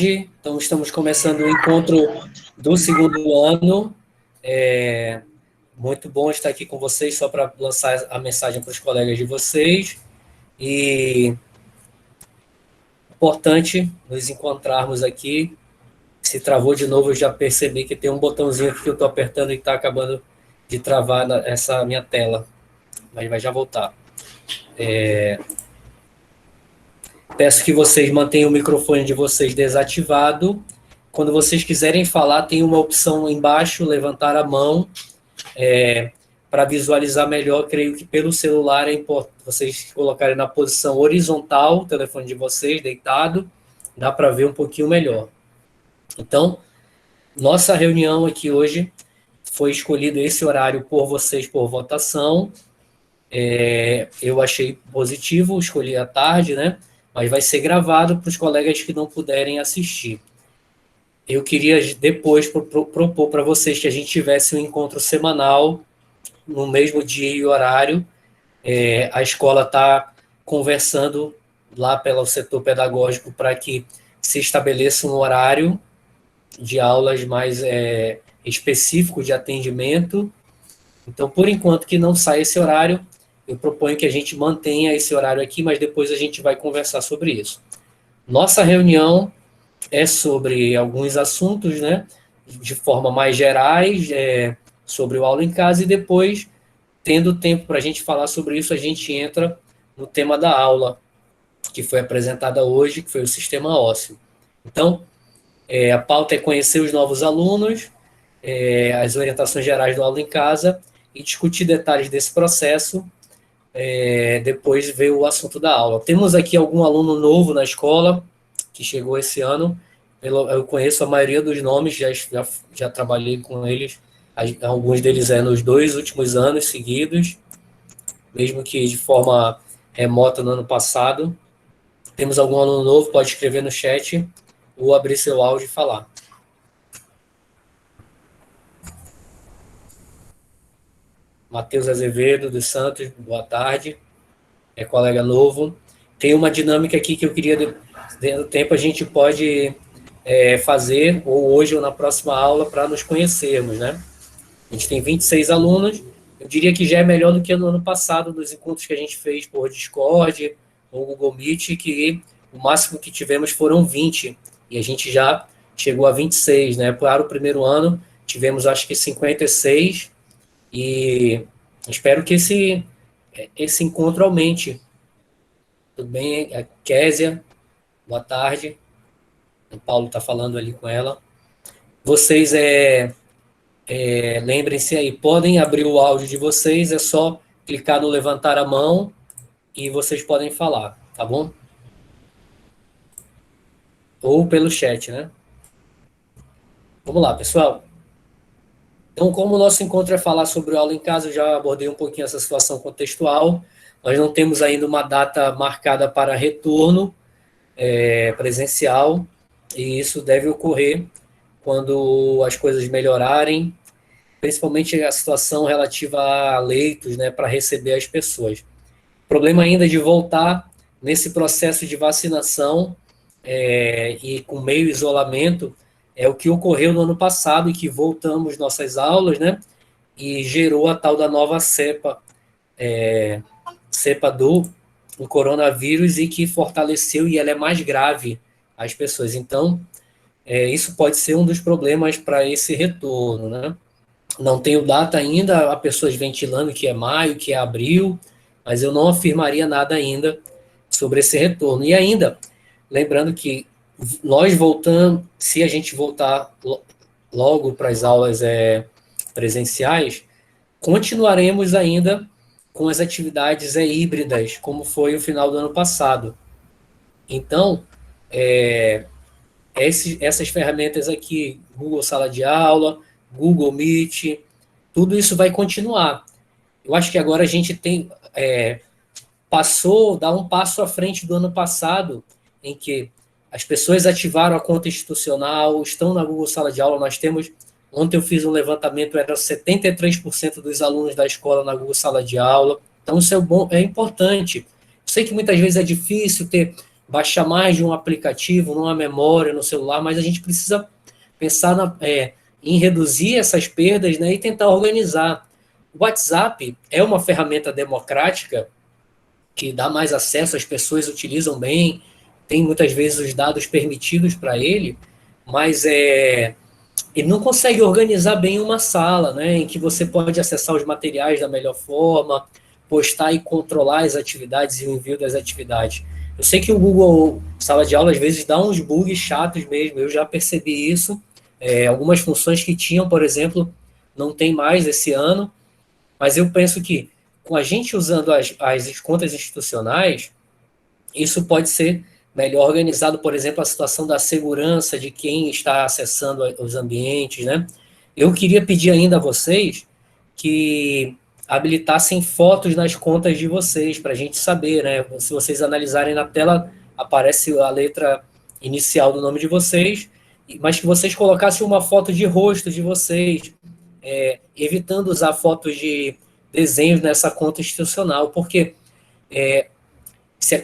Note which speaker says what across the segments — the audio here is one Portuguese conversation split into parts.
Speaker 1: Então, estamos começando o encontro do segundo ano. Muito bom estar aqui com vocês, só para lançar a mensagem para os colegas de vocês. E importante nos encontrarmos aqui. Se travou de novo, eu já percebi que tem um botãozinho aqui que eu estou apertando e está acabando de travar essa minha tela. Mas vai já voltar. Peço que vocês mantenham o microfone de vocês desativado. Quando vocês quiserem falar, tem uma opção embaixo, levantar a mão. Para visualizar melhor, creio que pelo celular é importante vocês colocarem na posição horizontal o telefone de vocês, deitado, dá para ver um pouquinho melhor. Então, nossa reunião aqui hoje foi escolhido esse horário por vocês por votação. Eu achei positivo, escolhi à tarde, né? Mas vai ser gravado para os colegas que não puderem assistir. Eu queria depois propor para vocês que a gente tivesse um encontro semanal no mesmo dia e horário. A escola está conversando lá pelo setor pedagógico para que se estabeleça um horário de aulas mais específico de atendimento. Então, por enquanto que não sai esse horário, eu proponho que a gente mantenha esse horário aqui, mas depois a gente vai conversar sobre isso. Nossa reunião é sobre alguns assuntos, né, de forma mais gerais, sobre o aula em casa, e depois, tendo tempo para a gente falar sobre isso, a gente entra no tema da aula, que foi apresentada hoje, que foi o sistema ósseo. Então, a pauta é conhecer os novos alunos, as orientações gerais do aula em casa, e discutir detalhes desse processo, depois ver o assunto da aula. Temos aqui algum aluno novo na escola, que chegou esse ano. Eu conheço a maioria dos nomes, já trabalhei com eles, alguns deles nos 2 últimos anos seguidos, mesmo que de forma remota no ano passado. Temos algum aluno novo, pode escrever no chat ou abrir seu áudio e falar. Matheus Azevedo dos Santos, boa tarde. Colega novo. Tem uma dinâmica aqui que eu queria, dentro do tempo, a gente pode fazer, ou hoje ou na próxima aula, para nos conhecermos, né? A gente tem 26 alunos, eu diria que já é melhor do que no ano passado, nos encontros que a gente fez por Discord ou Google Meet, que o máximo que tivemos foram 20, e a gente já chegou a 26, né? Para o primeiro ano, tivemos acho que 56, e espero que esse encontro aumente. Tudo bem? A Késia, boa tarde. O Paulo está falando ali com ela. Vocês lembrem-se aí, podem abrir o áudio de vocês, é só clicar no levantar a mão e vocês podem falar, tá bom? Ou pelo chat, né? Vamos lá, pessoal. Então, como o nosso encontro é falar sobre aula em casa, eu já abordei um pouquinho essa situação contextual. Nós não temos ainda uma data marcada para retorno presencial, e isso deve ocorrer quando as coisas melhorarem, principalmente a situação relativa a leitos, né, para receber as pessoas. O problema ainda de voltar nesse processo de vacinação e com meio isolamento é o que ocorreu no ano passado, e que voltamos nossas aulas, né, e gerou a tal da nova cepa do coronavírus, e que fortaleceu, e ela é mais grave às pessoas. Então, isso pode ser um dos problemas para esse retorno, né? Não tenho data ainda, há pessoas ventilando que é maio, que é abril, mas eu não afirmaria nada ainda sobre esse retorno. E ainda, lembrando que nós voltamos, se a gente voltar logo para as aulas presenciais, continuaremos ainda com as atividades híbridas, como foi o final do ano passado. Então, essas ferramentas aqui, Google Sala de Aula, Google Meet, tudo isso vai continuar. Eu acho que agora a gente tem dá um passo à frente do ano passado, em que as pessoas ativaram a conta institucional, estão na Google Sala de Aula. Ontem eu fiz um levantamento, era 73% dos alunos da escola na Google Sala de Aula. Então, isso é importante. Eu sei que muitas vezes é difícil ter baixar mais de um aplicativo, numa memória, no celular, mas a gente precisa pensar em reduzir essas perdas, né, e tentar organizar. O WhatsApp é uma ferramenta democrática que dá mais acesso, as pessoas utilizam bem, tem muitas vezes os dados permitidos para ele, mas ele não consegue organizar bem uma sala, né, em que você pode acessar os materiais da melhor forma, postar e controlar as atividades e o envio das atividades. Eu sei que o Google Sala de Aula às vezes dá uns bugs chatos mesmo, eu já percebi isso. Algumas funções que tinham, por exemplo, não tem mais esse ano, mas eu penso que com a gente usando as contas institucionais, isso pode ser melhor organizado, por exemplo, a situação da segurança de quem está acessando os ambientes, né? Eu queria pedir ainda a vocês que habilitassem fotos nas contas de vocês, para a gente saber, né? Se vocês analisarem na tela, aparece a letra inicial do nome de vocês, mas que vocês colocassem uma foto de rosto de vocês, evitando usar fotos de desenhos nessa conta institucional, porque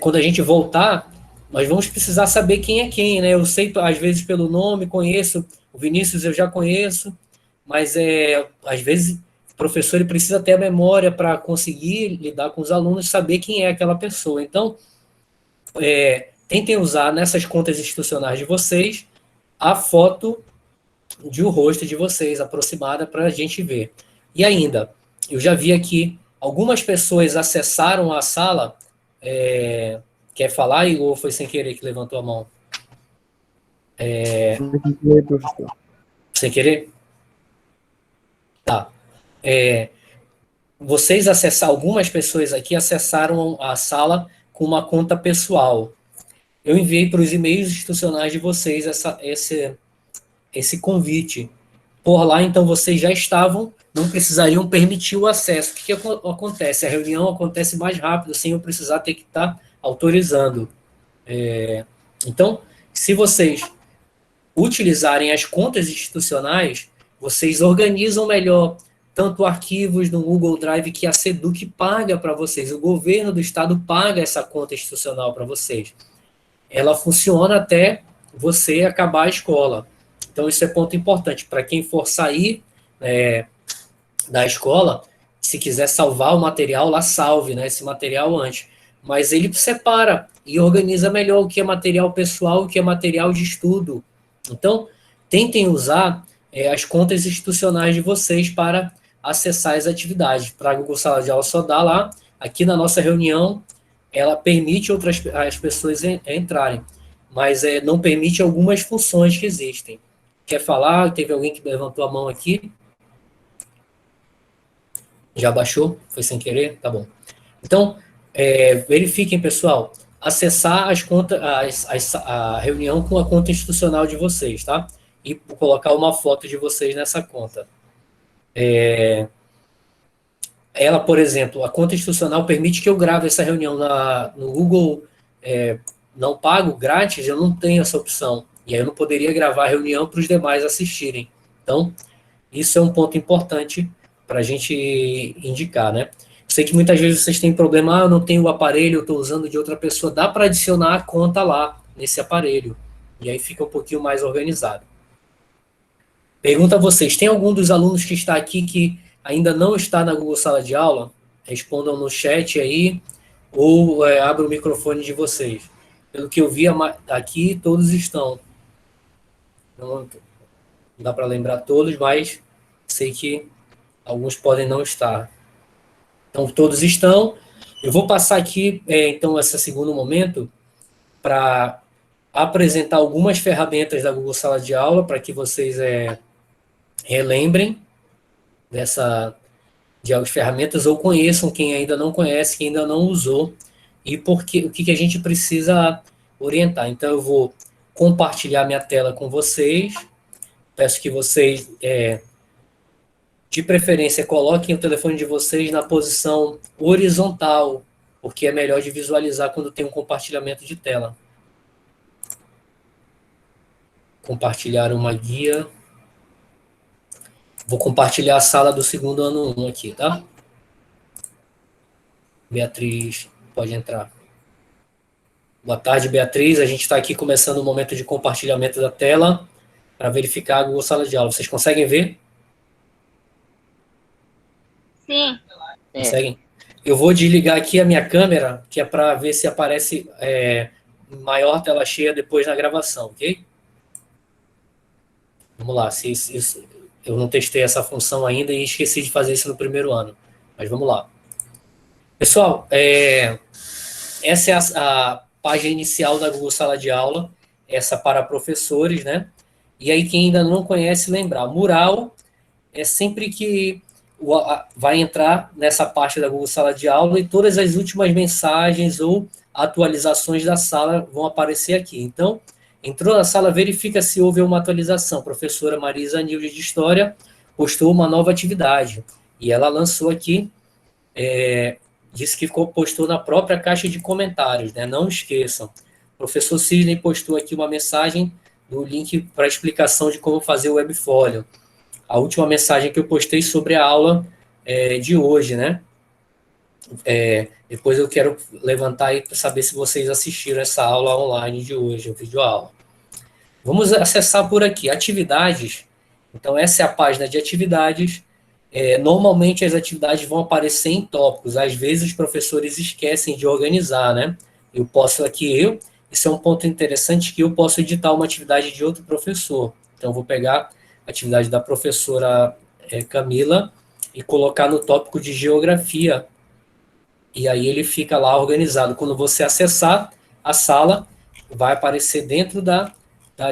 Speaker 1: quando a gente voltar, nós vamos precisar saber quem é quem, né? Eu sei, às vezes, pelo nome, conheço, o Vinícius eu já conheço, mas às vezes o professor ele precisa ter a memória para conseguir lidar com os alunos, saber quem é aquela pessoa. Então, tentem usar nessas contas institucionais de vocês a foto de o rosto de vocês aproximada para a gente ver. E ainda, eu já vi aqui algumas pessoas acessaram a sala. Quer falar, ou foi sem querer que levantou a mão? Sem querer? Tá. Algumas pessoas aqui acessaram a sala com uma conta pessoal. Eu enviei para os e-mails institucionais de vocês esse convite. Por lá, então, vocês já estavam, não precisariam permitir o acesso. O que acontece? A reunião acontece mais rápido, sem eu precisar ter que estar autorizando. Então, se vocês utilizarem as contas institucionais, vocês organizam melhor tanto arquivos no Google Drive que a SEDUC paga para vocês, o governo do estado paga essa conta institucional para vocês. Ela funciona até você acabar a escola. Então, isso é ponto importante. Para quem for sair da escola, se quiser salvar o material, lá salve, né, esse material antes. Mas ele separa e organiza melhor o que é material pessoal, o que é material de estudo. Então, tentem usar as contas institucionais de vocês para acessar as atividades. Para a Google Sala de Aula só dá lá. Aqui na nossa reunião, ela permite as pessoas entrarem, mas não permite algumas funções que existem. Quer falar? Teve alguém que levantou a mão aqui? Já baixou? Foi sem querer? Tá bom. Então, verifiquem, pessoal, acessar as contas, a reunião com a conta institucional de vocês, tá? E colocar uma foto de vocês nessa conta. Ela, por exemplo, a conta institucional permite que eu grave essa reunião no Google não pago, grátis, eu não tenho essa opção. E aí eu não poderia gravar a reunião para os demais assistirem. Então, isso é um ponto importante para a gente indicar, né? Sei que muitas vezes vocês têm problema, eu não tenho o aparelho, eu estou usando de outra pessoa, dá para adicionar a conta lá, nesse aparelho. E aí fica um pouquinho mais organizado. Pergunta a vocês, tem algum dos alunos que está aqui que ainda não está na Google Sala de Aula? Respondam no chat aí, ou abra o microfone de vocês. Pelo que eu vi aqui, todos estão. Não dá para lembrar todos, mas sei que alguns podem não estar. Então, todos estão. Eu vou passar aqui, então, esse segundo momento para apresentar algumas ferramentas da Google Sala de Aula para que vocês relembrem de ferramentas ou conheçam quem ainda não conhece, quem ainda não usou e o que a gente precisa orientar. Então, eu vou compartilhar minha tela com vocês. Peço que vocês, de preferência, coloquem o telefone de vocês na posição horizontal, porque é melhor de visualizar quando tem um compartilhamento de tela. Compartilhar uma guia. Vou compartilhar a sala do segundo ano 1 aqui, tá? Beatriz, pode entrar. Boa tarde, Beatriz. A gente está aqui começando o momento de compartilhamento da tela para verificar a Google Sala de Aula. Vocês conseguem ver?
Speaker 2: Sim.
Speaker 1: Conseguem? Eu vou desligar aqui a minha câmera, que é para ver se aparece maior tela cheia depois na gravação, ok? Vamos lá. Eu não testei essa função ainda e esqueci de fazer isso no primeiro ano. Mas vamos lá. Pessoal, essa é a página inicial da Google Sala de Aula, essa para professores, né? E aí, quem ainda não conhece, lembrar, mural é sempre que vai entrar nessa parte da Google Sala de Aula e todas as últimas mensagens ou atualizações da sala vão aparecer aqui. Então, entrou na sala, verifica se houve uma atualização. A professora Marisa Nilde de História postou uma nova atividade e ela lançou aqui, disse que postou na própria caixa de comentários, né? Não esqueçam. O professor Sidney postou aqui uma mensagem do link para explicação de como fazer o webfólio. A última mensagem que eu postei sobre a aula de hoje, né? Depois eu quero levantar aí para saber se vocês assistiram essa aula online de hoje, o videoaula. Vamos acessar por aqui, atividades. Então, essa é a página de atividades. Normalmente, as atividades vão aparecer em tópicos. Às vezes, os professores esquecem de organizar, né? Eu posso aqui, isso é um ponto interessante, que eu posso editar uma atividade de outro professor. Então, eu vou pegar a atividade da professora Camila e colocar no tópico de geografia. E aí ele fica lá organizado. Quando você acessar a sala, vai aparecer dentro da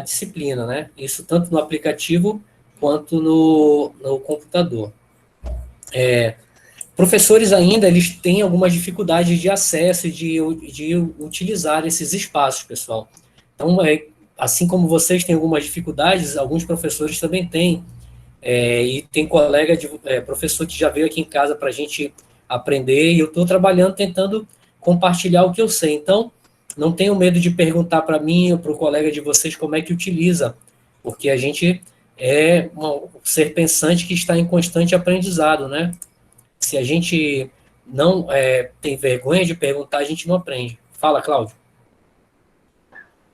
Speaker 1: disciplina, né? Isso tanto no aplicativo quanto no computador. Professores ainda, eles têm algumas dificuldades de acesso e de utilizar esses espaços, pessoal. Então, assim como vocês têm algumas dificuldades, alguns professores também têm. E tem colega professor que já veio aqui em casa para a gente aprender, e eu estou trabalhando, tentando compartilhar o que eu sei. Então, não tenham medo de perguntar para mim ou para o colega de vocês como é que utiliza, porque a gente é um ser pensante que está em constante aprendizado, né? Se a gente não tem vergonha de perguntar, a gente não aprende. Fala, Cláudio.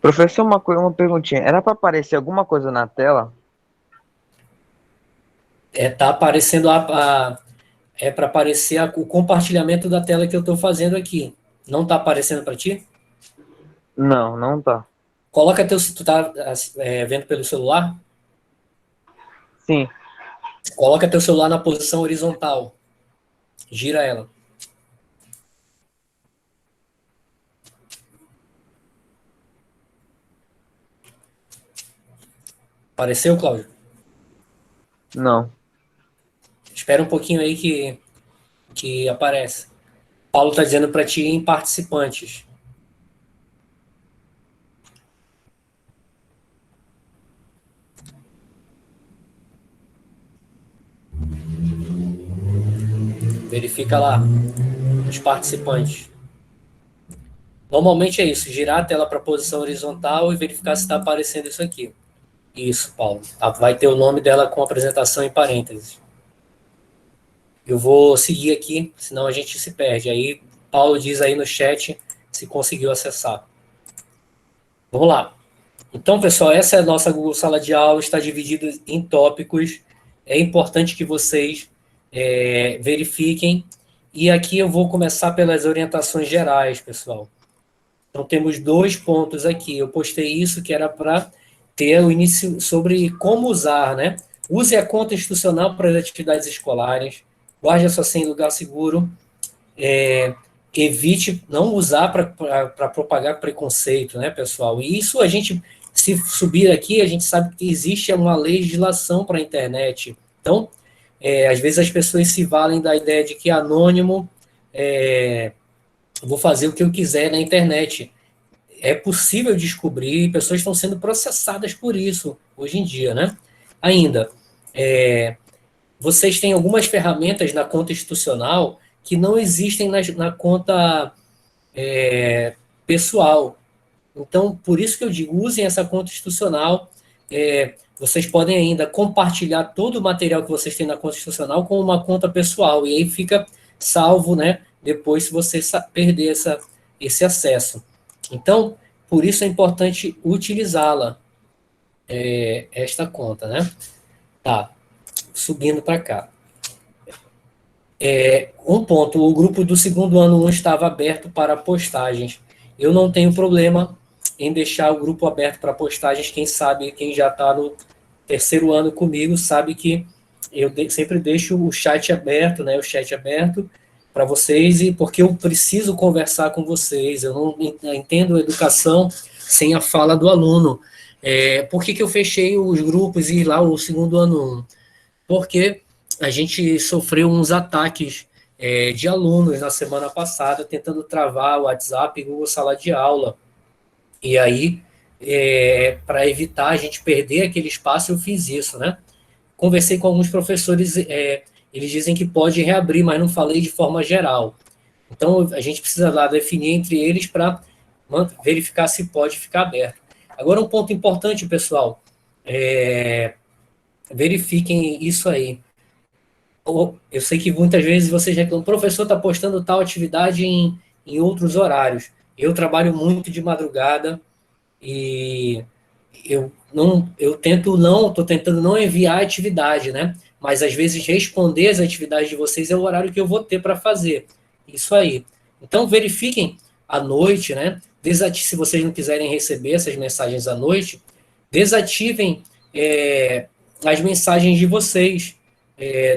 Speaker 3: Professor, uma perguntinha. Era para aparecer alguma coisa na tela?
Speaker 1: Tá aparecendo para aparecer o compartilhamento da tela que eu estou fazendo aqui. Não está aparecendo para ti?
Speaker 3: Não, não tá.
Speaker 1: Coloca tu tá vendo pelo celular?
Speaker 3: Sim.
Speaker 1: Coloca teu celular na posição horizontal. Gira ela. Apareceu, Cláudio?
Speaker 3: Não.
Speaker 1: Espera um pouquinho aí que aparece. Paulo está dizendo para ti em participantes. Verifica lá os participantes. Normalmente é isso, girar a tela para a posição horizontal e verificar se está aparecendo isso aqui. Isso, Paulo. Vai ter o nome dela com apresentação em parênteses. Eu vou seguir aqui, senão a gente se perde. Aí, Paulo diz aí no chat se conseguiu acessar. Vamos lá. Então, pessoal, essa é a nossa Google Sala de Aula, está dividida em tópicos. É importante que vocês verifiquem. E aqui eu vou começar pelas orientações gerais, pessoal. Então, temos 2 pontos aqui. Eu postei isso, que era para ter o início sobre como usar, né? Use a conta institucional para as atividades escolares. Guarde a sua senha em lugar seguro. Evite não usar para propagar preconceito, né, pessoal? E isso a gente, se subir aqui, a gente sabe que existe uma legislação para a internet. Então, às vezes as pessoas se valem da ideia de que anônimo, vou fazer o que eu quiser na internet. É possível descobrir, pessoas estão sendo processadas por isso hoje em dia, né? Ainda, vocês têm algumas ferramentas na conta institucional que não existem na conta pessoal. Então, por isso que eu digo, usem essa conta institucional. Vocês podem ainda compartilhar todo o material que vocês têm na conta institucional com uma conta pessoal, e aí fica salvo, né? Depois, se você perder esse acesso. Então, por isso é importante utilizá-la, esta conta, né? Tá, subindo para cá. Um ponto, o grupo do segundo ano 1 estava aberto para postagens. Eu não tenho problema em deixar o grupo aberto para postagens. Quem sabe, quem já está no terceiro ano comigo, sabe que eu sempre deixo o chat aberto, né? O chat aberto para vocês, e porque eu preciso conversar com vocês. Eu não entendo educação sem a fala do aluno. Por que eu fechei os grupos e lá o segundo ano 1? Porque a gente sofreu uns ataques de alunos na semana passada, tentando travar o WhatsApp e Google Sala de Aula. E aí, para evitar a gente perder aquele espaço, eu fiz isso, né? Conversei com alguns professores, eles dizem que pode reabrir, mas não falei de forma geral. Então, a gente precisa lá definir entre eles para verificar se pode ficar aberto. Agora, um ponto importante, pessoal, verifiquem isso aí. Eu sei que muitas vezes vocês reclamam, o professor está postando tal atividade em outros horários. Eu trabalho muito de madrugada e estou tentando não enviar atividade, né? Mas às vezes responder as atividades de vocês é o horário que eu vou ter para fazer. Isso aí. Então verifiquem à noite, né? Se vocês não quiserem receber essas mensagens à noite, desativem as mensagens de vocês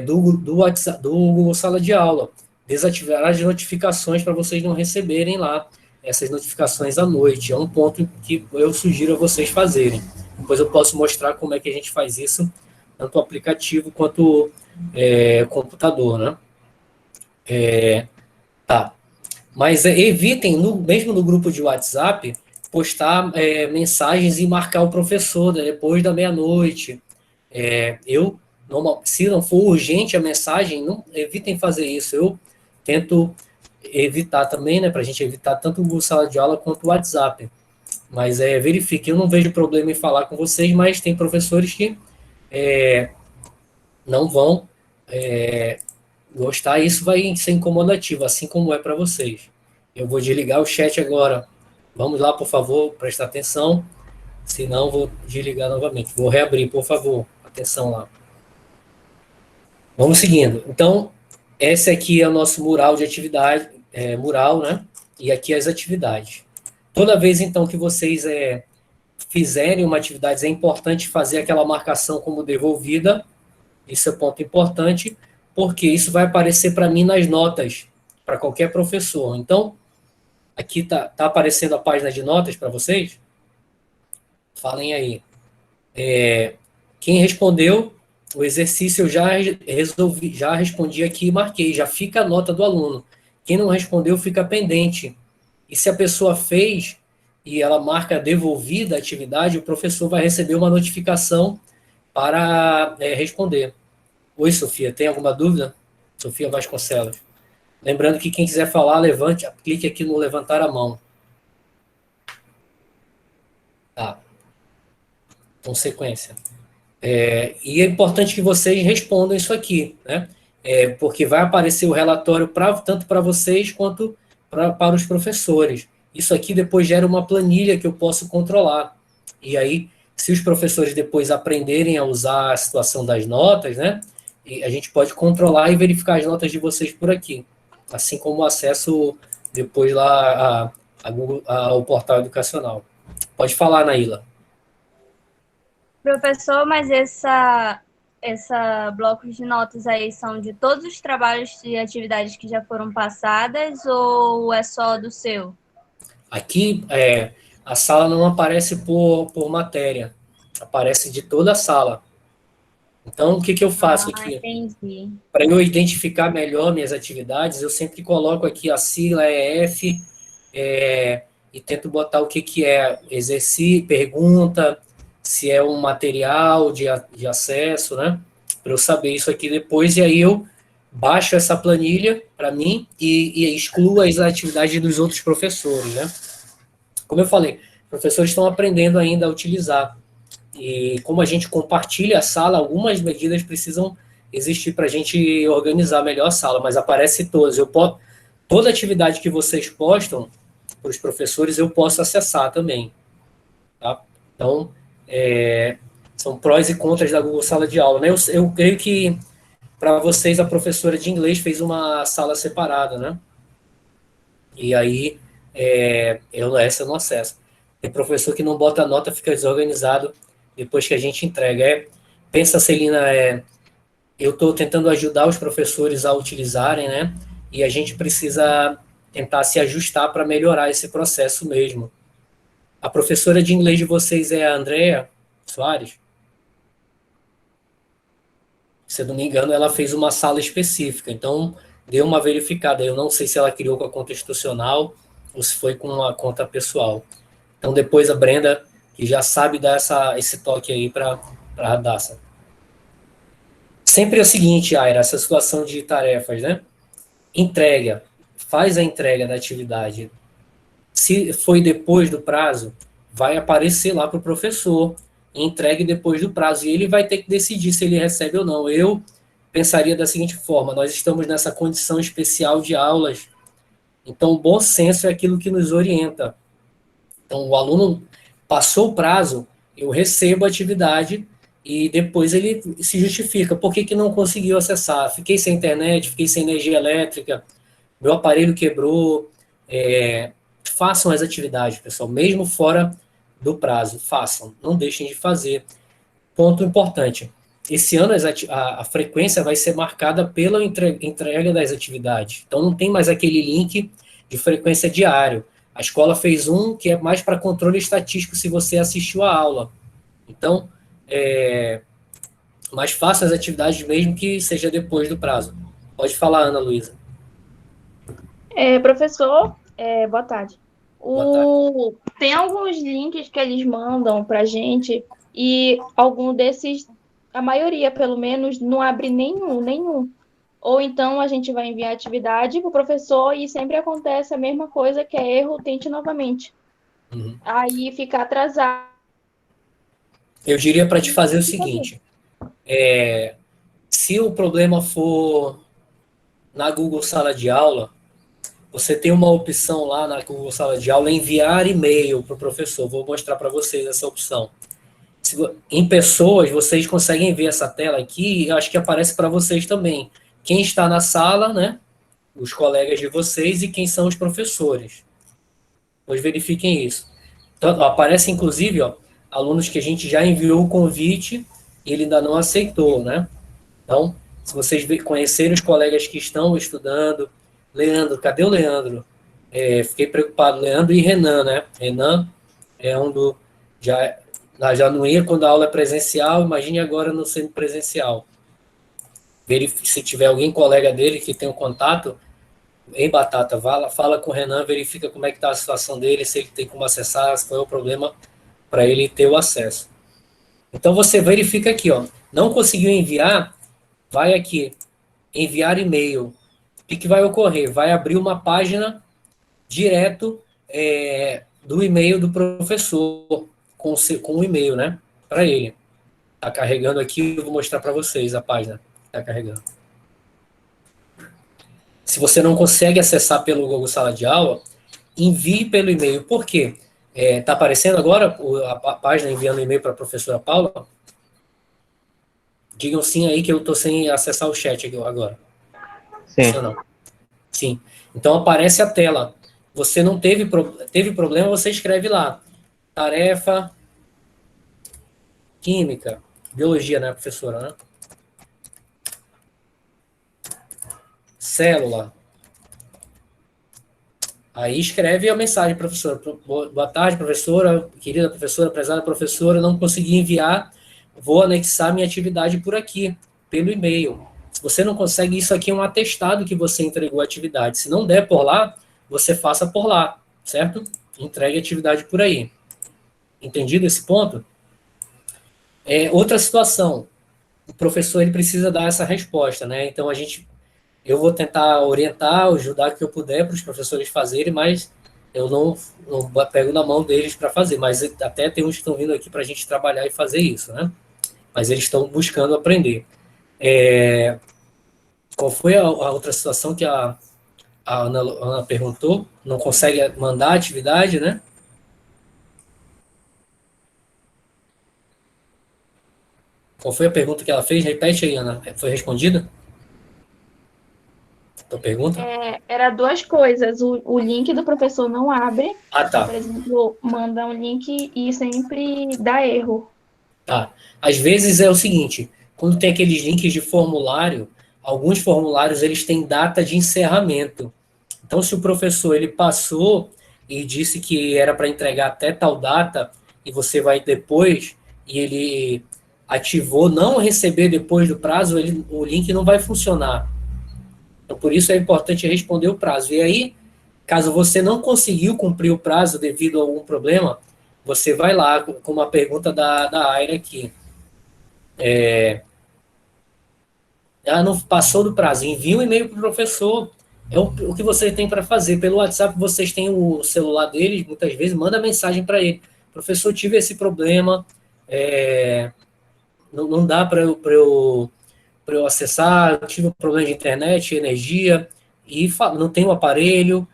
Speaker 1: do WhatsApp, do Google Sala de Aula. Desativar as notificações para vocês não receberem lá essas notificações à noite. É um ponto que eu sugiro a vocês fazerem. Depois eu posso mostrar como é que a gente faz isso, tanto o aplicativo quanto computador, né? Tá. Mas evitem, mesmo no grupo de WhatsApp, postar mensagens e marcar o professor, né, depois da meia-noite. Se não for urgente a mensagem, não evitem fazer isso. Eu tento evitar também, né, para a gente evitar tanto o sala de aula quanto o WhatsApp. Mas verifique, eu não vejo problema em falar com vocês, mas tem professores que não vão gostar, e isso vai ser incomodativo, assim como é para vocês. Eu vou desligar o chat agora. Vamos lá, por favor, prestar atenção. Senão, vou desligar novamente. Vou reabrir, por favor. Atenção lá. Vamos seguindo. Então, esse aqui é o nosso mural de atividade, mural, né? E aqui as atividades. Toda vez, então, que vocês fizerem uma atividade, é importante fazer aquela marcação como devolvida. Isso é ponto importante, porque isso vai aparecer para mim nas notas, para qualquer professor. Então, aqui tá aparecendo a página de notas para vocês? Falem aí. Quem respondeu o exercício, eu já respondi aqui e marquei, já fica a nota do aluno. Quem não respondeu, fica pendente. E se a pessoa fez e ela marca devolvida a atividade, o professor vai receber uma notificação para responder. Oi, Sofia, tem alguma dúvida? Sofia Vasconcelos. Lembrando que quem quiser falar, clique aqui no levantar a mão. Tá. Com sequência. E é importante que vocês respondam isso aqui, né? Porque vai aparecer o relatório tanto para vocês quanto para os professores. Isso aqui depois gera uma planilha que eu posso controlar. E aí, se os professores depois aprenderem a usar a situação das notas, né? A gente pode controlar e verificar as notas de vocês por aqui. Assim como o acesso depois lá ao portal educacional. Pode falar, Naíla.
Speaker 2: Professor, mas essa bloco de notas aí são de todos os trabalhos e atividades que já foram passadas ou é só do seu?
Speaker 1: Aqui, a sala não aparece por matéria, aparece de toda a sala. Então, o que eu faço aqui? Para eu identificar melhor minhas atividades, eu sempre coloco aqui a sigla EF e tento botar o que é exercício, pergunta, se é um material de acesso, né? Para eu saber isso aqui depois, e aí eu baixo essa planilha para mim e excluo as atividades dos outros professores, né? Como eu falei, professores estão aprendendo ainda a utilizar. E como a gente compartilha a sala, algumas medidas precisam existir para a gente organizar melhor a sala, mas aparece todas. Toda atividade que vocês postam, os professores, eu posso acessar também. Tá? Então, são prós e contras da Google Sala de Aula. Né? Eu creio que, para vocês, a professora de inglês fez uma sala separada, né? E aí, essa eu não acesso. Tem professor que não bota nota, fica desorganizado depois que a gente entrega. Pensa, Celina, eu estou tentando ajudar os professores a utilizarem, né? E a gente precisa tentar se ajustar para melhorar esse processo mesmo. A professora de inglês de vocês é a Andrea Soares? Se eu não me engano, ela fez uma sala específica, então deu uma verificada. Eu não sei se ela criou com a conta institucional ou se foi com a conta pessoal. Então depois a Brenda, que já sabe dar esse toque aí para a Radassa. Sempre é o seguinte, Aira, essa situação de tarefas, né? Entrega, faz a entrega da atividade. Se foi depois do prazo, vai aparecer lá para o professor, entregue depois do prazo, e ele vai ter que decidir se ele recebe ou não. Eu pensaria da seguinte forma: nós estamos nessa condição especial de aulas, então o bom senso é aquilo que nos orienta. Então, o aluno passou o prazo, eu recebo a atividade e depois ele se justifica. Por que não conseguiu acessar? Fiquei sem internet, fiquei sem energia elétrica, meu aparelho quebrou. Façam as atividades, pessoal, mesmo fora do prazo. Façam, não deixem de fazer. Ponto importante. Esse ano a frequência vai ser marcada pela entrega das atividades. Então, não tem mais aquele link de frequência diário. A escola fez um que é mais para controle estatístico se você assistiu a aula. Então, mas faça as atividades mesmo que seja depois do prazo. Pode falar, Ana Luísa.
Speaker 4: Professor, boa tarde.
Speaker 1: Boa tarde.
Speaker 4: Tem alguns links que eles mandam para a gente e algum desses, a maioria pelo menos, não abre nenhum. Ou então a gente vai enviar atividade para o professor e sempre acontece a mesma coisa, que é erro, tente novamente.
Speaker 1: Uhum.
Speaker 4: Aí fica atrasado.
Speaker 1: Eu diria para te fazer o seguinte: se o problema for na Google Sala de Aula, você tem uma opção lá na Google Sala de Aula, enviar e-mail para o professor. Vou mostrar para vocês essa opção. Em pessoas, vocês conseguem ver essa tela aqui, e eu acho que aparece para vocês também. Quem está na sala, né? Os colegas de vocês e quem são os professores. Pois verifiquem isso. Então, aparece, inclusive, alunos que a gente já enviou o convite e ele ainda não aceitou, né? Então, se vocês conhecerem os colegas que estão estudando, Leandro, cadê o Leandro? Fiquei preocupado, Leandro e Renan, né? Renan é um do... Já não ia quando a aula é presencial, imagine agora no semipresencial. Se tiver alguém, colega dele, que tem um contato, em Batata, fala com o Renan, verifica como é que está a situação dele, se ele tem como acessar, qual é o problema para ele ter o acesso. Então, você verifica aqui, não conseguiu enviar, vai aqui, enviar e-mail. O que vai ocorrer? Vai abrir uma página direto do e-mail do professor, com o e-mail, né, para ele. Está carregando aqui, eu vou mostrar para vocês a página. Está carregando. Se você não consegue acessar pelo Google Sala de Aula, envie pelo e-mail. Por quê? Está aparecendo agora a página enviando e-mail para a professora Paula? Digam sim aí que eu estou sem acessar o chat aqui agora.
Speaker 3: Sim.
Speaker 1: Não. Sim. Então aparece a tela. Você não teve problema, você escreve lá. Tarefa química, biologia, né, professora, né? Célula. Aí escreve a mensagem, professora. Boa tarde, professora, querida professora, prezada professora, não consegui enviar, vou anexar minha atividade por aqui, pelo e-mail. Se você não consegue, isso aqui é um atestado que você entregou a atividade. Se não der por lá, você faça por lá, certo? Entregue a atividade por aí. Entendido esse ponto? Outra situação, o professor ele precisa dar essa resposta, né? Então eu vou tentar orientar, ajudar o que eu puder para os professores fazerem, mas eu não pego na mão deles para fazer. Mas até tem uns que estão vindo aqui para a gente trabalhar e fazer isso, né? Mas eles estão buscando aprender. Qual foi a outra situação que a a Ana perguntou, não consegue mandar a atividade, né? Qual foi a pergunta que ela fez? Repete aí, Ana. Foi respondida? A pergunta?
Speaker 4: Era duas coisas. O link do professor não abre.
Speaker 1: Ah, tá.
Speaker 4: Por exemplo, manda um link e sempre dá erro.
Speaker 1: Tá. Às vezes é o seguinte, quando tem aqueles links de formulário, alguns formulários eles têm data de encerramento. Então, se o professor ele passou e disse que era para entregar até tal data e você vai depois e ele ativou não receber depois do prazo, o link não vai funcionar. Então, por isso é importante responder o prazo. E aí, caso você não conseguiu cumprir o prazo devido a algum problema, você vai lá com uma pergunta da Aira aqui. Não passou do prazo, envia um e-mail para o professor. É o que você tem para fazer. Pelo WhatsApp, vocês têm o celular deles, muitas vezes, manda mensagem para ele. Professor, tive esse problema, não dá para eu acessar, eu tive um problema de internet, energia, e não tenho o aparelho,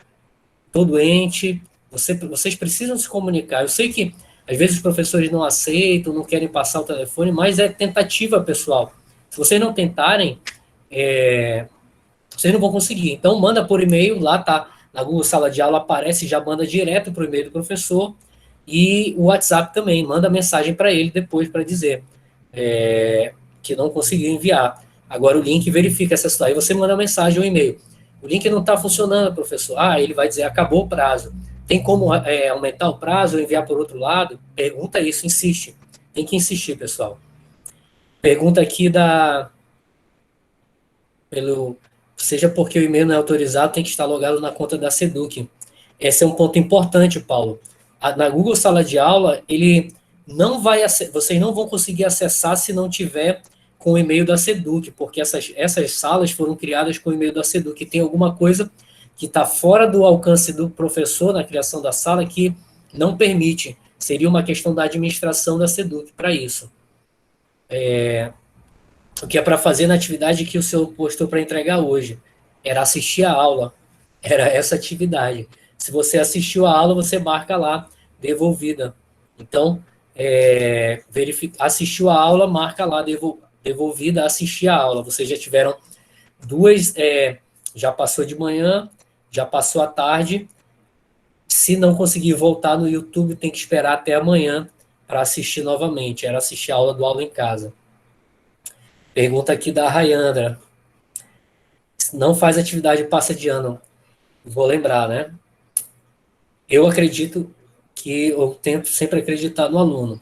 Speaker 1: estou doente. Vocês precisam se comunicar. Eu sei que, às vezes, os professores não aceitam, não querem passar o telefone, mas é tentativa, pessoal. Se vocês não tentarem, vocês não vão conseguir. Então, manda por e-mail, lá tá, na Google Sala de Aula aparece, já manda direto para o e-mail do professor, e o WhatsApp também, manda mensagem para ele depois para dizer que não conseguiu enviar. Agora o link verifica essa situação, aí você manda mensagem ou e-mail. O link não está funcionando, professor. Ele vai dizer, acabou o prazo. Tem como aumentar o prazo ou enviar por outro lado? Pergunta isso, insiste. Tem que insistir, pessoal. Pergunta aqui seja porque o e-mail não é autorizado, tem que estar logado na conta da Seduc. Esse é um ponto importante, Paulo. Na Google Sala de Aula, ele não vai, vocês não vão conseguir acessar se não tiver com o e-mail da Seduc, porque essas salas foram criadas com o e-mail da Seduc. Tem alguma coisa que está fora do alcance do professor na criação da sala que não permite. Seria uma questão da administração da Seduc para isso. O que é para fazer na atividade que o senhor postou para entregar hoje. Era assistir a aula. Era essa atividade. Se você assistiu a aula, você marca lá, devolvida. Então, assistiu a aula, marca lá, devolvida, assistir a aula. Vocês já tiveram duas, já passou de manhã, já passou à tarde. Se não conseguir voltar no YouTube, tem que esperar até amanhã para assistir novamente. Era assistir a aula do Aula em Casa. Pergunta aqui da Rayandra. Não faz atividade passa de ano. Vou lembrar, né? Eu acredito que eu tento sempre acreditar no aluno.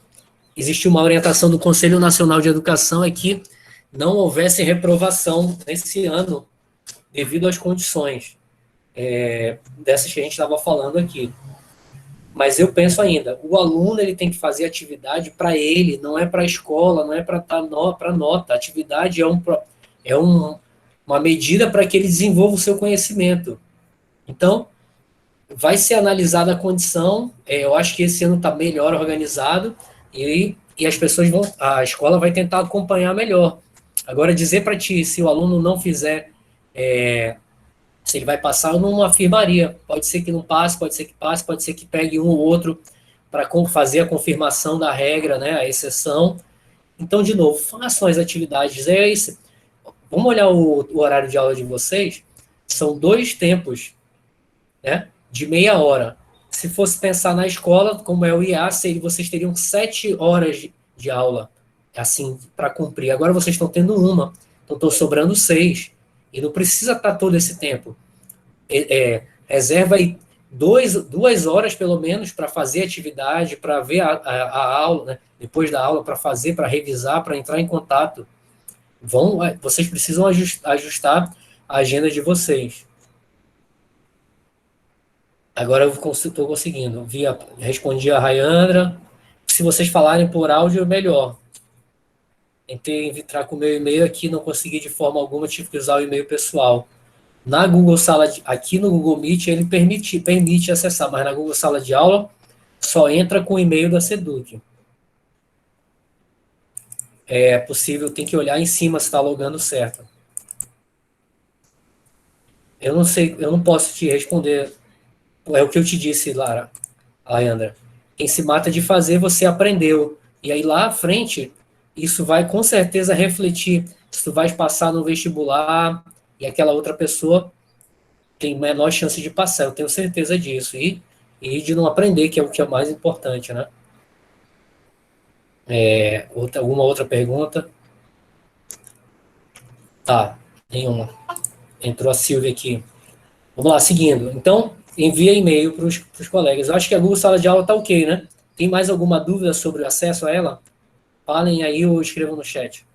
Speaker 1: Existe uma orientação do Conselho Nacional de Educação é que não houvesse reprovação nesse ano devido às condições dessas que a gente estava falando aqui. Mas eu penso ainda, o aluno ele tem que fazer atividade para ele, não é para a escola, não é para nota. A atividade uma medida para que ele desenvolva o seu conhecimento. Então, vai ser analisada a condição, eu acho que esse ano está melhor organizado e as pessoas a escola vai tentar acompanhar melhor. Agora, dizer para ti, se o aluno não fizer, se ele vai passar, eu não afirmaria. Pode ser que não passe, pode ser que passe, pode ser que pegue um ou outro para fazer a confirmação da regra, né, a exceção. Então, de novo, façam as atividades. Vamos olhar o horário de aula de vocês, são 2 tempos, né, de meia hora. Se fosse pensar na escola, como é o IA, vocês teriam 7 horas de aula, assim, para cumprir. Agora vocês estão tendo uma, então estão sobrando 6. E não precisa estar todo esse tempo. Reserva aí 2 horas, pelo menos, para fazer atividade, para ver a aula, né? Depois da aula, para fazer, para revisar, para entrar em contato. Vocês precisam ajustar a agenda de vocês. Agora eu estou conseguindo. Respondi a Rayandra. Se vocês falarem por áudio, melhor. Tentei entrar com o meu e-mail aqui, não consegui de forma alguma, tive que usar o e-mail pessoal. Na Google Sala, aqui no Google Meet, ele permite acessar, mas na Google Sala de Aula, só entra com o e-mail da Seduc. É possível, tem que olhar em cima se está logando certo. eu não sei, eu não posso te responder. É o que eu te disse, Layandra. Quem se mata de fazer, você aprendeu. E aí lá à frente, isso vai com certeza refletir se tu vais passar no vestibular e aquela outra pessoa tem menor chance de passar. Eu tenho certeza disso. E de não aprender, que é o que é mais importante, né? Alguma outra pergunta? Tá, nenhuma. Entrou a Silvia aqui. Vamos lá, seguindo. Então, envia e-mail para os colegas. Eu acho que a Google Sala de Aula está ok, né? Tem mais alguma dúvida sobre o acesso a ela? Falem aí ou escrevam no chat.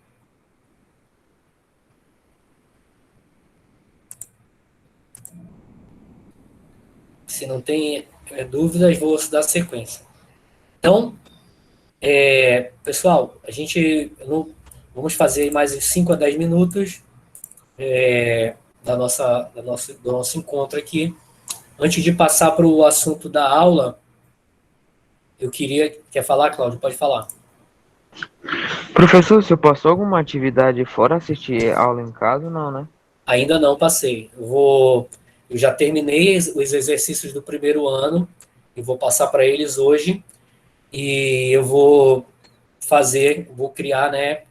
Speaker 1: Se não tem dúvidas, vou dar sequência. Então, pessoal, vamos fazer mais 5 a 10 minutos do nosso encontro aqui. Antes de passar para o assunto da aula, Quer falar, Cláudio? Pode falar.
Speaker 3: Professor, você passou alguma atividade fora assistir aula em casa? Não, né?
Speaker 1: Ainda não passei. Eu já terminei os exercícios do primeiro ano e vou passar para eles hoje. E eu vou criar, né,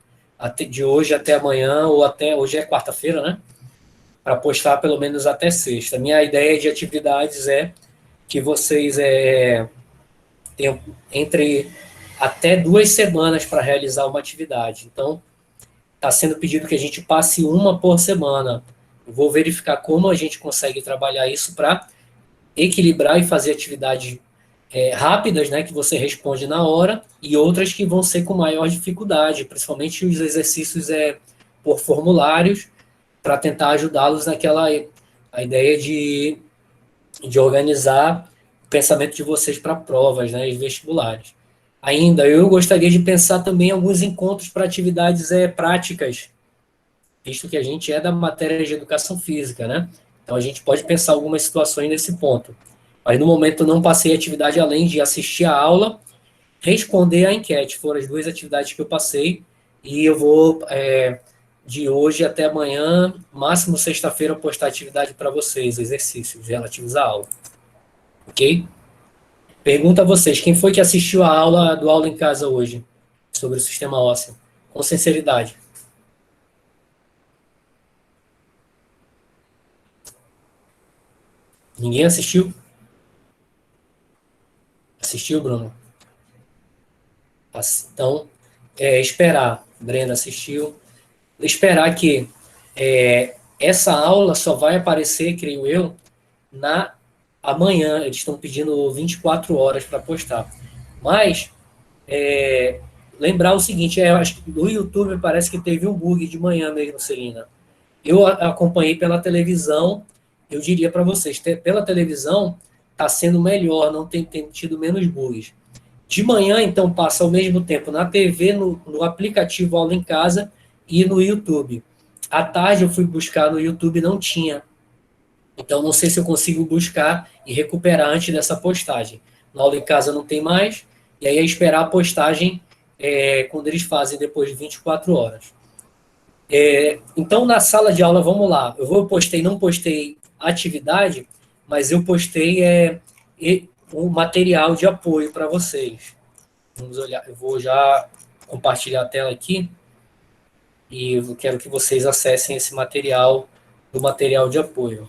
Speaker 1: de hoje até amanhã, ou até, hoje é quarta-feira, né, para postar pelo menos até sexta. Minha ideia de atividades é que vocês tenham entre até 2 semanas para realizar uma atividade. Então, está sendo pedido que a gente passe uma por semana. Eu vou verificar como a gente consegue trabalhar isso para equilibrar e fazer atividades rápidas, né, que você responde na hora, e outras que vão ser com maior dificuldade, principalmente os exercícios por formulários, para tentar ajudá-los a ideia de organizar o pensamento de vocês para provas, né, e vestibulares. Ainda, eu gostaria de pensar também em alguns encontros para atividades práticas, visto que a gente é da matéria de educação física, né? Então, a gente pode pensar algumas situações nesse ponto. Mas, no momento, eu não passei atividade além de assistir a aula, responder a enquete. Foram as 2 atividades que eu passei, e eu vou, de hoje até amanhã, máximo sexta-feira, postar atividade para vocês, exercícios relativos à aula. Ok? Pergunto a vocês, quem foi que assistiu a aula do Aula em Casa hoje, sobre o sistema ósseo? Com sinceridade. Ninguém assistiu? Assistiu, Bruno? Então, esperar. Brenda assistiu. Esperar que essa aula só vai aparecer, creio eu, amanhã. Eles estão pedindo 24 horas para postar. Mas, lembrar o seguinte, acho que no YouTube parece que teve um bug de manhã mesmo, Celina. Eu acompanhei pela televisão, eu diria para vocês, pela televisão está sendo melhor, não tem tido menos bugs. De manhã, então, passa ao mesmo tempo na TV, no aplicativo Aula em Casa e no YouTube. À tarde eu fui buscar no YouTube, não tinha. Então, não sei se eu consigo buscar e recuperar antes dessa postagem. Na Aula em Casa não tem mais, e aí é esperar a postagem quando eles fazem depois de 24 horas. Então, na sala de aula, vamos lá. Não postei atividade, mas eu postei um material de apoio para vocês. Vamos olhar. Eu vou já compartilhar a tela aqui e eu quero que vocês acessem esse material do material de apoio.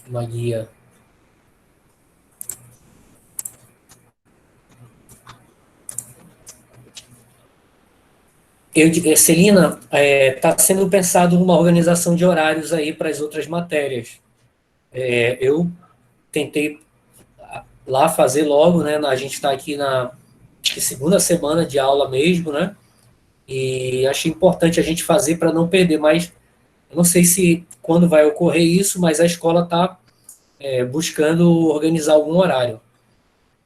Speaker 1: Uma guia. Celina, está sendo pensado uma organização de horários aí para as outras matérias. Eu tentei lá fazer logo, né? A gente está aqui na segunda semana de aula mesmo, né? E achei importante a gente fazer para não perder, mas eu não sei quando vai ocorrer isso, mas a escola está buscando organizar algum horário.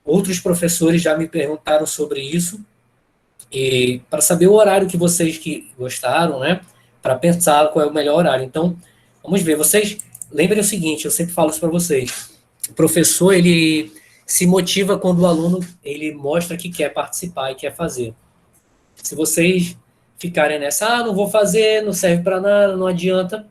Speaker 1: Outros professores já me perguntaram sobre isso, e para saber o horário que vocês que gostaram, né? Para pensar qual é o melhor horário. Então, vamos ver. Vocês lembrem o seguinte, eu sempre falo isso para vocês. O professor, ele se motiva quando o aluno ele mostra que quer participar e quer fazer. Se vocês ficarem nessa, não vou fazer, não serve para nada, não adianta,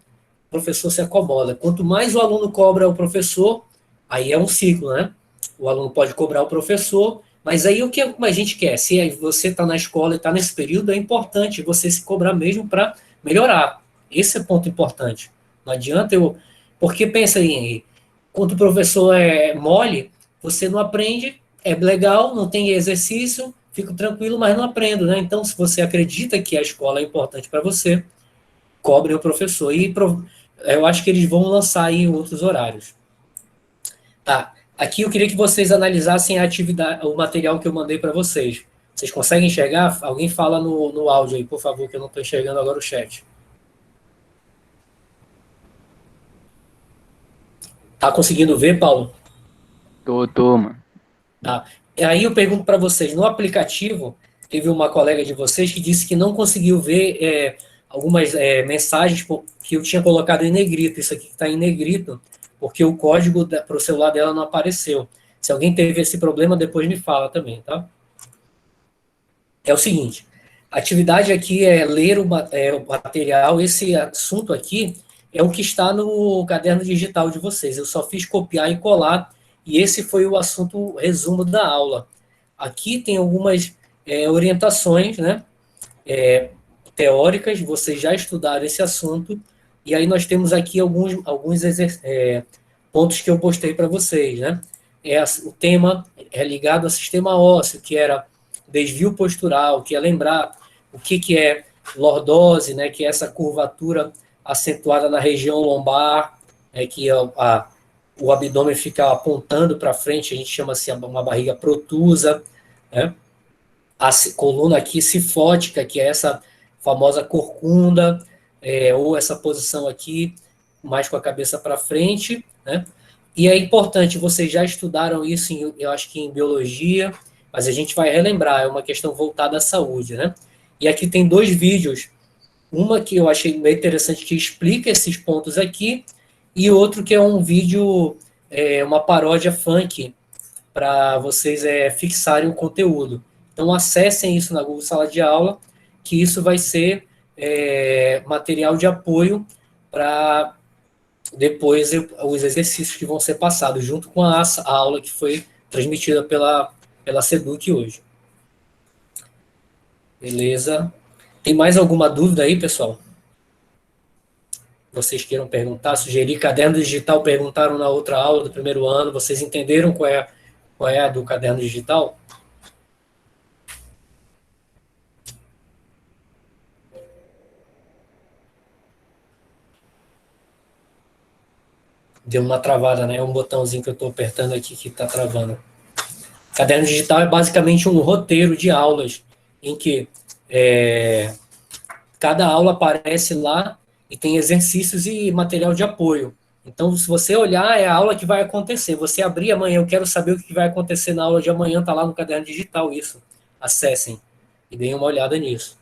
Speaker 1: professor se acomoda. Quanto mais o aluno cobra o professor, aí é um ciclo, né? O aluno pode cobrar o professor, mas aí o que a gente quer? Se você está na escola e está nesse período, é importante você se cobrar mesmo para melhorar. Esse é o ponto importante. Não adianta eu... Porque pensa aí, Henry, quando o professor é mole, você não aprende, é legal, não tem exercício, fico tranquilo, mas não aprendo, né? Então, se você acredita que a escola é importante para você, cobre o professor. E eu acho que eles vão lançar aí outros horários. Tá. Aqui eu queria que vocês analisassem a atividade, o material que eu mandei para vocês. Vocês conseguem enxergar? Alguém fala no áudio aí, por favor, que eu não estou enxergando agora o chat. Tá conseguindo ver, Paulo?
Speaker 3: Tô, mano.
Speaker 1: Tá. E aí eu pergunto para vocês, no aplicativo, teve uma colega de vocês que disse que não conseguiu ver algumas mensagens que eu tinha colocado em negrito. Isso aqui está em negrito, porque o código para o celular dela não apareceu. Se alguém teve esse problema, depois me fala também, tá? É o seguinte, a atividade aqui é ler o material, esse assunto aqui é o que está no caderno digital de vocês. Eu só fiz copiar e colar, e esse foi o assunto resumo da aula. Aqui tem algumas orientações, né, teóricas, vocês já estudaram esse assunto, e aí nós temos aqui alguns pontos que eu postei para vocês, né? O tema é ligado ao sistema ósseo, que era desvio postural, que é lembrar o que é lordose, né, que é essa curvatura acentuada na região lombar, que o abdômen fica apontando para frente, a gente chama assim uma barriga protusa, né? A coluna aqui cifótica, que é essa famosa corcunda, ou essa posição aqui, mais com a cabeça para frente, né? E é importante, vocês já estudaram isso, eu acho que em biologia, mas a gente vai relembrar, é uma questão voltada à saúde, né? E aqui tem 2 vídeos, uma que eu achei bem interessante, que explica esses pontos aqui, e outro que é um vídeo, uma paródia funk, para vocês fixarem o conteúdo. Então, acessem isso na Google Sala de Aula, que isso vai ser material de apoio para depois os exercícios que vão ser passados, junto com a aula que foi transmitida pela SEDUC hoje. Beleza? Tem mais alguma dúvida aí, pessoal? Vocês queiram perguntar, sugerir? Caderno digital, perguntaram na outra aula do primeiro ano. Vocês entenderam qual é a do caderno digital? Deu uma travada, né? É um botãozinho que eu estou apertando aqui que está travando. Caderno digital é basicamente um roteiro de aulas em que cada aula aparece lá e tem exercícios e material de apoio. Então, se você olhar, é a aula que vai acontecer. Você abrir amanhã, eu quero saber o que vai acontecer na aula de amanhã, está lá no caderno digital isso. Acessem e deem uma olhada nisso.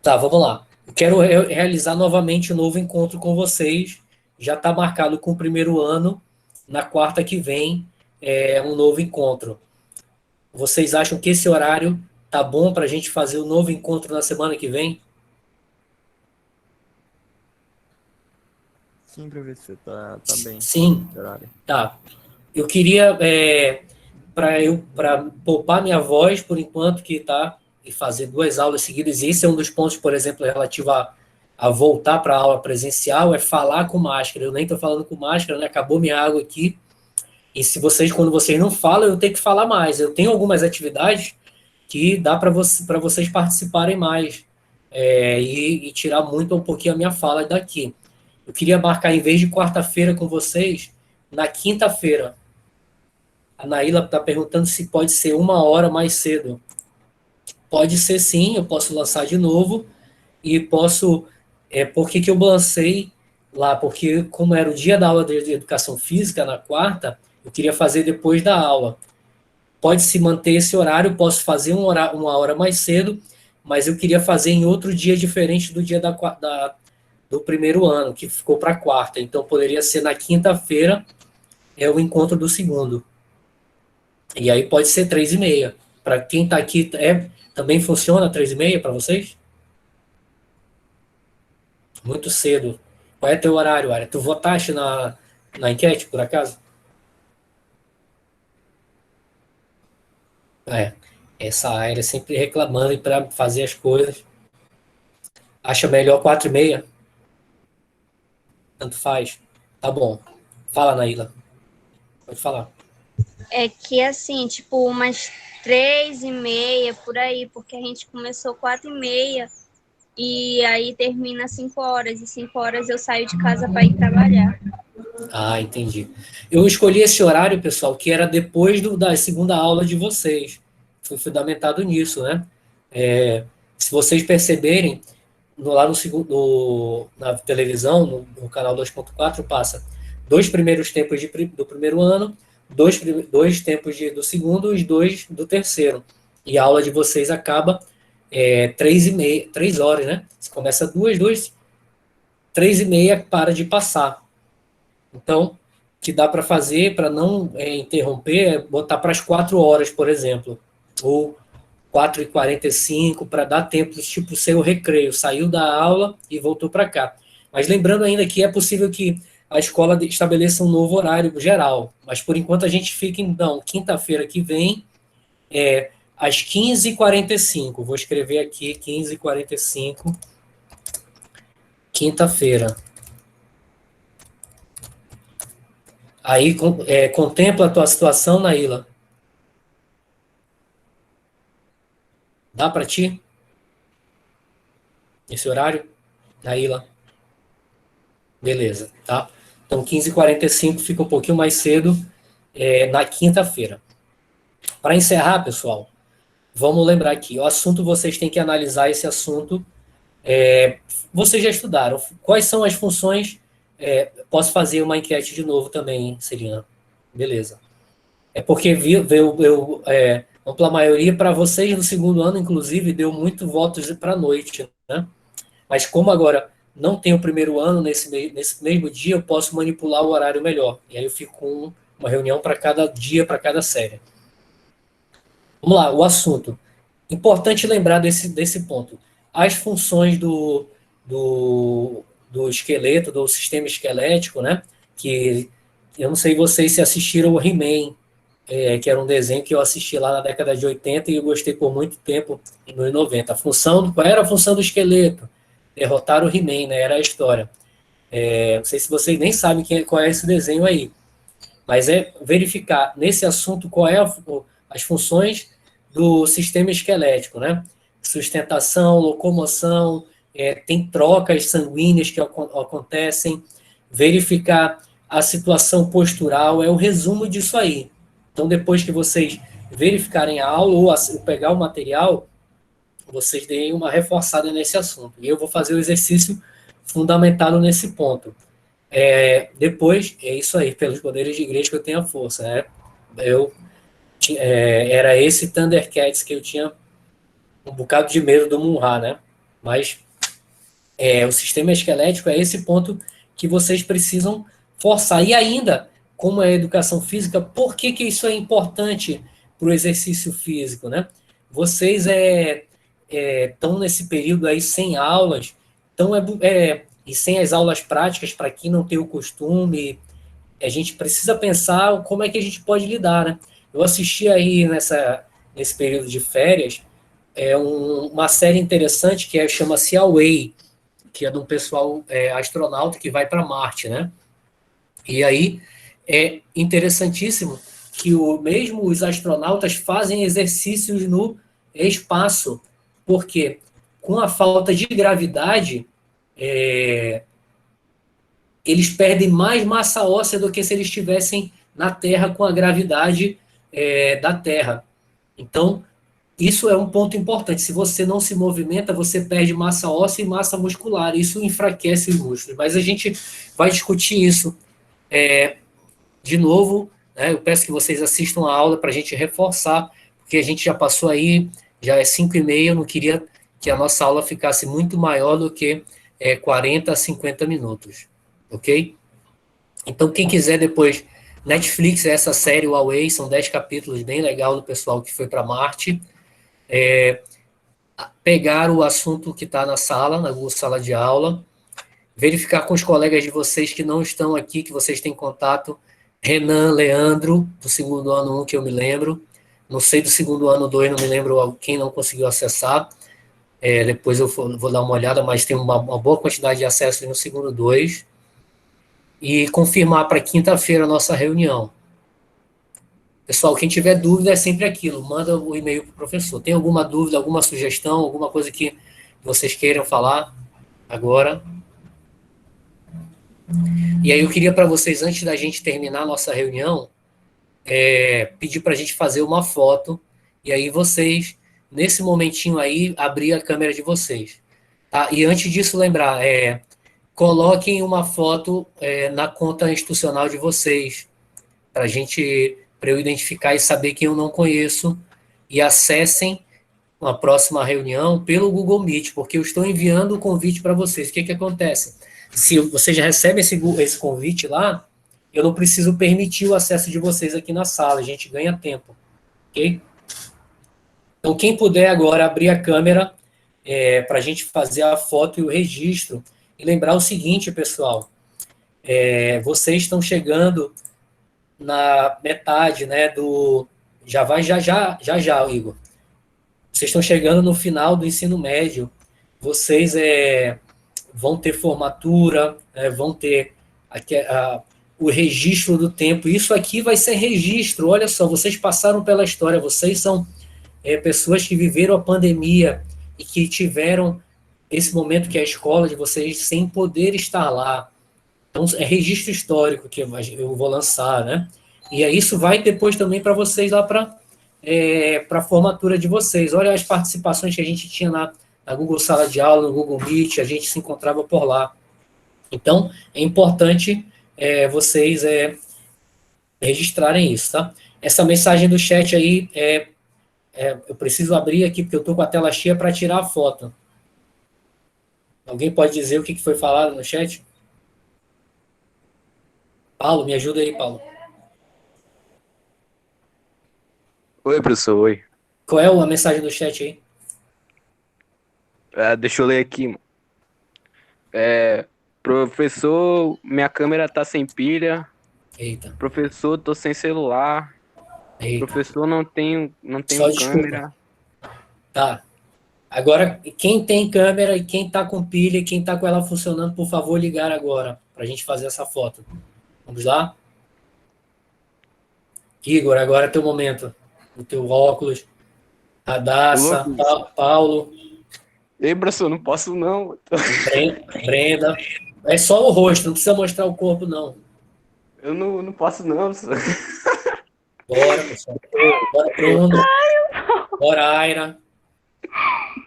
Speaker 1: Tá, vamos lá. Eu quero realizar novamente um novo encontro com vocês. Já está marcado com o primeiro ano. Na quarta que vem, um novo encontro. Vocês acham que esse horário tá bom para a gente fazer o novo encontro na semana que vem?
Speaker 3: Sim, professor, tá bem.
Speaker 1: Sim. Tá. Eu queria, para poupar minha voz, por enquanto, e fazer 2 aulas seguidas, e esse é um dos pontos, por exemplo, relativo a voltar para a aula presencial, é falar com máscara. Eu nem estou falando com máscara, né? Acabou minha água aqui. E quando vocês não falam, eu tenho que falar mais. Eu tenho algumas atividades que dá para vocês participarem mais e tirar muito um pouquinho a minha fala daqui. Eu queria marcar, em vez de quarta-feira com vocês, na quinta-feira. A Naíla está perguntando se pode ser 1 hora mais cedo. Pode ser sim, eu posso lançar de novo. E posso... por que eu lancei lá? Porque como era o dia da aula de educação física, na quarta, eu queria fazer depois da aula. Pode-se manter esse horário, posso fazer 1 hora mais cedo, mas eu queria fazer em outro dia diferente do dia do primeiro ano, que ficou para quarta. Então, poderia ser na quinta-feira, o encontro do segundo. E aí pode ser 3h30. Para quem está aqui, também funciona 3h30 para vocês? Muito cedo. Qual é teu horário, Aria? Tu votaste na enquete, por acaso? É. Essa área sempre reclamando para fazer as coisas. Acha melhor 4h30? Tanto faz. Tá bom. Fala, Naíla. Pode falar.
Speaker 2: É que assim, tipo, umas 3h30 por aí, porque a gente começou 4h30 e aí termina 5 horas, e 5 horas eu saio de casa para ir trabalhar.
Speaker 1: Ah, entendi. Eu escolhi esse horário, pessoal, que era depois da segunda aula de vocês. Fui fundamentado nisso, né? Se vocês perceberem, lá no segundo, na televisão, no canal 2.4, passa 2 primeiros tempos do primeiro ano, dois tempos do segundo e os 2 do terceiro. E a aula de vocês acaba 3h30, 3 horas, né? Você começa 3h30 para de passar. Então, o que dá para fazer para não interromper é botar para as 4 horas, por exemplo, ou 4h45, para dar tempo, tipo, ser o recreio, saiu da aula e voltou para cá. Mas lembrando ainda que é possível que a escola estabeleça um novo horário geral, mas por enquanto a gente fica, então, quinta-feira que vem, às 15h45, vou escrever aqui, 15h45, quinta-feira. Aí contempla a tua situação, Naíla? Dá para ti? Esse horário? Naíla? Beleza, tá? Então, 15h45 fica um pouquinho mais cedo na quinta-feira. Para encerrar, pessoal, vamos lembrar aqui, o assunto, vocês têm que analisar esse assunto. Vocês já estudaram. Quais são as funções? Posso fazer uma enquete de novo também, Celina? Beleza. É porque veio ampla maioria para vocês no segundo ano, inclusive, deu muito votos para a noite, né? Mas como agora não tem o primeiro ano nesse mesmo dia, eu posso manipular o horário melhor. E aí eu fico com uma reunião para cada dia, para cada série. Vamos lá, o assunto. Importante lembrar desse ponto. As funções do esqueleto, do sistema esquelético, né? Que eu não sei vocês se assistiram o He-Man, que era um desenho que eu assisti lá na década de 80 e eu gostei por muito tempo, nos 90. Qual era a função do esqueleto? Derrotar o He-Man, né? Era a história. Não sei se vocês nem sabem qual é esse desenho aí, mas é verificar nesse assunto qual é as funções do sistema esquelético, né? Sustentação, locomoção, tem trocas sanguíneas que acontecem, verificar a situação postural, é o resumo disso aí. Então, depois que vocês verificarem a aula ou pegar o material, vocês deem uma reforçada nesse assunto. E eu vou fazer o exercício fundamentado nesse ponto. Depois, é isso aí, pelos poderes de igreja que eu tenho a força, né? Era esse Thundercats que eu tinha um bocado de medo do Munra, né? Mas o sistema esquelético é esse ponto que vocês precisam forçar. E ainda, como é a educação física, por que isso é importante para o exercício físico, né? Vocês estão nesse período aí sem aulas, então e sem as aulas práticas, para quem não tem o costume, a gente precisa pensar como é que a gente pode lidar, né? Eu assisti aí nesse período de férias uma série interessante que chama-se Away, que é de um pessoal astronauta que vai para Marte, né? E aí é interessantíssimo que mesmo os astronautas fazem exercícios no espaço, porque com a falta de gravidade, eles perdem mais massa óssea do que se eles estivessem na Terra com a gravidade da Terra. Então, isso é um ponto importante. Se você não se movimenta, você perde massa óssea e massa muscular. Isso enfraquece os músculos. Mas a gente vai discutir isso de novo, né? Eu peço que vocês assistam a aula para a gente reforçar, porque a gente já passou aí, já é 5h30, eu não queria que a nossa aula ficasse muito maior do que 40 a 50 minutos, ok? Então, quem quiser depois, Netflix, essa série, o Away, são 10 capítulos, bem legal do pessoal que foi para Marte, pegar o assunto que está na sala, na Google Sala de Aula, verificar com os colegas de vocês que não estão aqui, que vocês têm contato. Renan, Leandro, do segundo ano 1, que eu me lembro. Não sei do segundo ano 2, não me lembro quem não conseguiu acessar. Depois eu vou dar uma olhada, mas tem uma boa quantidade de acessos no segundo 2. E confirmar para quinta-feira a nossa reunião. Pessoal, quem tiver dúvida é sempre aquilo, manda o e-mail para o professor. Tem alguma dúvida, alguma sugestão, alguma coisa que vocês queiram falar agora? E aí eu queria para vocês, antes da gente terminar a nossa reunião, pedir para a gente fazer uma foto, e aí vocês, nesse momentinho aí, abrir a câmera de vocês. Tá? E antes disso, lembrar, coloquem uma foto na conta institucional de vocês, para eu identificar e saber quem eu não conheço, e acessem uma próxima reunião pelo Google Meet, porque eu estou enviando o convite para vocês. O que acontece? Se vocês já recebem esse convite lá, eu não preciso permitir o acesso de vocês aqui na sala, a gente ganha tempo, ok? Então, quem puder agora abrir a câmera para a gente fazer a foto e o registro, e lembrar o seguinte, pessoal, vocês estão chegando na metade, né, já, Igor. Vocês estão chegando no final do ensino médio, vocês vão ter formatura, vão ter o registro do tempo. Isso aqui vai ser registro. Olha só, vocês passaram pela história, vocês são pessoas que viveram a pandemia e que tiveram esse momento que é a escola de vocês sem poder estar lá. Então, é registro histórico que eu vou lançar, né? E isso vai depois também para vocês lá para a formatura de vocês. Olha as participações que a gente tinha na Google Sala de Aula, no Google Meet, a gente se encontrava por lá. Então, é importante vocês registrarem isso, tá? Essa mensagem do chat aí, eu preciso abrir aqui, porque eu estou com a tela cheia para tirar a foto. Alguém pode dizer o que foi falado no chat? Paulo, me ajuda aí, Paulo.
Speaker 5: Oi, professor, oi.
Speaker 1: Qual é a mensagem do chat aí?
Speaker 5: Deixa eu ler aqui, mano. Professor, minha câmera tá sem pilha.
Speaker 1: Eita.
Speaker 5: Professor, tô sem celular.
Speaker 1: Eita.
Speaker 5: Professor, não tenho
Speaker 1: Só
Speaker 5: câmera.
Speaker 1: Tá. Agora, quem tem câmera e quem tá com pilha e quem tá com ela funcionando, por favor, ligar agora, pra gente fazer essa foto. Vamos lá? Igor, agora é teu momento. O teu óculos. Radassa, Paulo.
Speaker 5: Ei, professor, não posso não.
Speaker 1: Brenda. É só o rosto, não precisa mostrar o corpo, não.
Speaker 5: Eu não posso não, professor.
Speaker 1: Bora, pessoal. Bora, Bruno. Bora, Aira.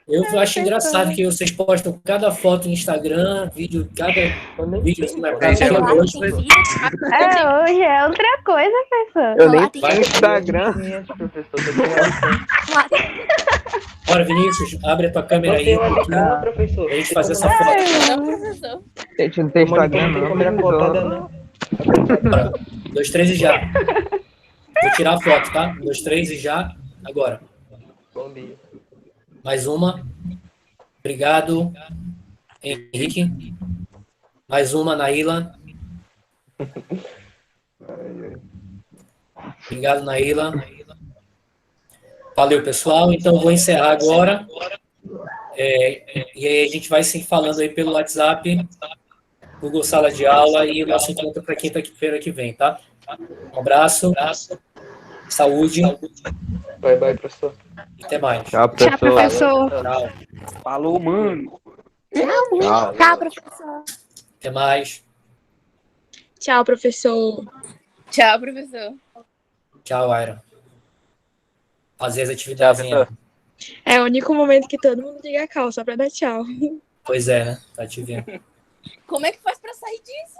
Speaker 1: Eu acho engraçado que vocês postam cada foto no Instagram, cada vídeo assim, marcado.
Speaker 6: Hoje é outra coisa, professor.
Speaker 3: Eu nem tenho Instagram.
Speaker 1: Bora, Vinícius, abre a tua câmera aí.
Speaker 3: Professor.
Speaker 1: Pra gente fazer essa foto.
Speaker 6: Não, professor.
Speaker 3: A gente não tem Instagram, não.
Speaker 1: Bora. 1, 2, 3 e já. Vou tirar a foto, tá? 1, 2, 3 e já. Agora.
Speaker 3: Bom dia.
Speaker 1: Mais uma. Obrigado, Henrique. Mais uma, Naila. Obrigado, Naila. Valeu, pessoal. Então, vou encerrar agora. E aí a gente vai se falando aí pelo WhatsApp, Google Sala de Aula e o nosso encontro para quinta-feira que vem, tá? Um abraço. Saúde.
Speaker 3: Bye, bye, professor.
Speaker 1: E até mais.
Speaker 3: Tchau, professor.
Speaker 6: Tchau, professor.
Speaker 1: Tchau.
Speaker 5: Falou, mano.
Speaker 6: Tchau, professor.
Speaker 1: Até mais.
Speaker 2: Tchau, professor.
Speaker 6: Tchau, professor.
Speaker 1: Tchau, Aira. Fazer as atividades.
Speaker 2: É o único momento que todo mundo liga a calça só pra dar tchau.
Speaker 1: Pois é, né? Tá te vendo.
Speaker 6: Como é que faz pra sair disso?